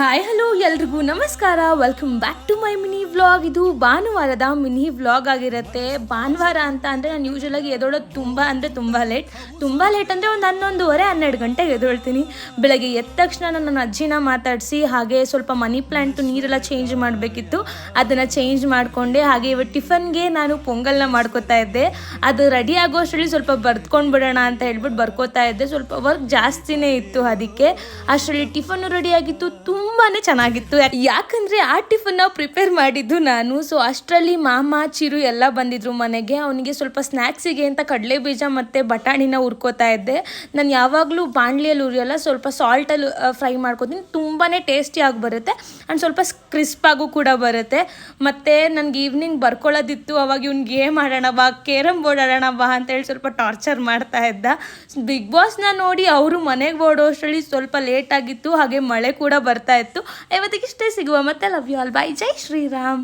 Hi hello ಎಲ್ರಿಗೂ ನಮಸ್ಕಾರ. Welcome back to my mini vlog. ಇದು ಭಾನುವಾರದ ಮಿನಿ ವ್ಲಾಗ್ ಆಗಿರುತ್ತೆ. ಭಾನುವಾರ ಅಂತ ಅಂದರೆ ನಾನು ಯೂಶ್ವಲಾಗಿ ಎದ್ದೋಳೋದು ತುಂಬ ಲೇಟ್ ಅಂದರೆ ಒಂದು 11:30-12 ಗಂಟೆಗೆ ಎದ್ದೊಳ್ತೀನಿ. ಬೆಳಗ್ಗೆ ಎದ್ದ ತಕ್ಷಣ ನನ್ನ ಅಜ್ಜಿನ ಮಾತಾಡಿಸಿ ಹಾಗೆ ಸ್ವಲ್ಪ ಮನಿ ಪ್ಲ್ಯಾಂಟು ನೀರೆಲ್ಲ ಚೇಂಜ್ ಮಾಡಬೇಕಿತ್ತು, ಅದನ್ನು ಚೇಂಜ್ ಮಾಡಿಕೊಂಡೆ. ಹಾಗೆ ಇವತ್ತು ಟಿಫನ್ಗೆ ನಾನು ಪೊಂಗಲ್ನ ಮಾಡ್ಕೋತಾ ಇದ್ದೆ. ಅದು ರೆಡಿ ಆಗೋಷ್ಟರಲ್ಲಿ ಸ್ವಲ್ಪ ಬರ್ದ್ಕೊಂಡು ಬಿಡೋಣ ಅಂತ ಹೇಳ್ಬಿಟ್ಟು ಬರ್ಕೋತಾ ಇದ್ದೆ. ಸ್ವಲ್ಪ ವರ್ಕ್ ಜಾಸ್ತಿನೇ ಇತ್ತು, ಅದಕ್ಕೆ ಅಷ್ಟರಲ್ಲಿ ಟಿಫನ್ನು ರೆಡಿಯಾಗಿತ್ತು. ತುಂಬಾ ಚೆನ್ನಾಗಿತ್ತು, ಯಾಕಂದರೆ ಆ ಟಿಫನ್ನ ಪ್ರಿಪೇರ್ ಮಾಡಿದ್ದು ನಾನು. ಸೊ ಅಷ್ಟರಲ್ಲಿ ಮಾಮ ಚಿರು ಎಲ್ಲ ಬಂದಿದ್ರು ಮನೆಗೆ. ಅವನಿಗೆ ಸ್ವಲ್ಪ ಸ್ನ್ಯಾಕ್ಸಿಗೆ ಅಂತ ಕಡಲೆ ಬೀಜ ಮತ್ತು ಬಟಾಣಿನ ಹುರ್ಕೋತಾ ಇದ್ದೆ. ನಾನು ಯಾವಾಗಲೂ ಬಾಣಲಿಯಲ್ಲಿ ಹುರಿಯಲ್ಲ, ಸ್ವಲ್ಪ ಸಾಲ್ಟಲ್ಲಿ ಫ್ರೈ ಮಾಡ್ಕೋತೀನಿ. ತುಂಬಾ ಟೇಸ್ಟಿಯಾಗಿ ಬರುತ್ತೆ ಆ್ಯಂಡ್ ಸ್ವಲ್ಪ ಕ್ರಿಸ್ಪಾಗೂ ಕೂಡ ಬರುತ್ತೆ. ಮತ್ತು ನನಗೆ ಈವ್ನಿಂಗ್ ಬರ್ಕೊಳ್ಳೋದಿತ್ತು. ಅವಾಗ ಇವ್ನು ಗೇಮ್ ಆಡೋಣ ಬಾ, ಕೇರಮ್ ಬೋರ್ಡ್ ಆಡೋಣ ಬಾ ಅಂತೇಳಿ ಸ್ವಲ್ಪ ಟಾರ್ಚರ್ ಮಾಡ್ತಾ ಇದ್ದ. ಬಿಗ್ ಬಾಸ್ನ ನೋಡಿ ಅವರು ಮನೆಗೆ ಓಡೋ ಅಷ್ಟರಲ್ಲಿ ಸ್ವಲ್ಪ ಲೇಟ್ ಆಗಿತ್ತು. ಹಾಗೆ ಮಳೆ ಕೂಡ ಬರ್ತಾ ಇತ್ತು. ಇವತ್ತಿಗೆ ಇಷ್ಟೇ, ಸಿಗುವ ಮತ್ತೆ. ಲವ್ ಯು ಆಲ್, ಬೈ, ಜೈ ಶ್ರೀರಾಮ್.